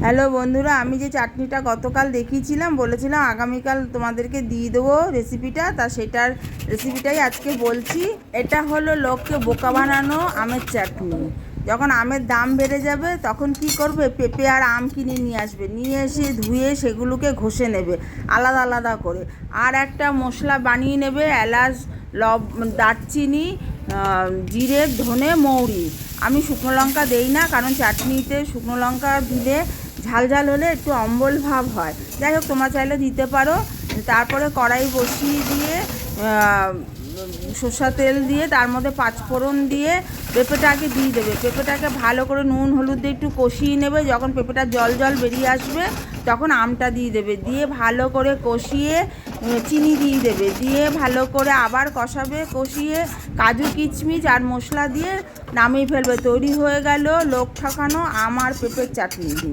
Hello বন্ধুরা, আমি যে চাটনিটা গতকাল দেখিয়েছিলাম, বলেছিলাম আগামীকাল তোমাদেরকে দিয়ে দেবো রেসিপিটা, সেটার রেসিপিটাই আজকে বলছি। এটা হলো লোককে বোকা বানানো আমের চাটনি। যখন আমের দাম বেড়ে যাবে তখন কি করবে, পেঁপে আর আম কিনে নিয়ে আসবে, নিয়ে এসে ধুয়ে সেগুলোকে ঘষে নেবে আলাদা আলাদা করে। আর একটা মশলা বানিয়ে নেবে, এলাচ, দারচিনি, জিরে, ধনে, মৌরি। আমি শুকনো লঙ্কা দেই না, কারণ চাটনিতে শুকনো লঙ্কা দিলে ঝাল ঝাল হলে একটু অম্বল ভাব হয়। যাই হোক, তোমরা চাইলে দিতে পারো। তারপরে কড়াই বসিয়ে দিয়ে সর্ষের তেল দিয়ে তার মধ্যে পাঁচফোড়ন দিয়ে পেঁপেটাকে দিয়ে দেবে। পেঁপেটাকে ভালো করে নুন হলুদ দিয়ে একটু কষিয়ে নেবে। যখন পেঁপেটা জল জল বেরিয়ে আসবে তখন আমটা দিয়ে দেবে, দিয়ে ভালো করে কষিয়ে চিনি দিয়ে দেবে, দিয়ে ভালো করে আবার কষাবে, কষিয়ে কাজু কিশমিশ আর মশলা দিয়ে নামিয়ে ফেলবে। তৈরি হয়ে গেল লোক ঠকানো আম আর পেঁপের চাটনি।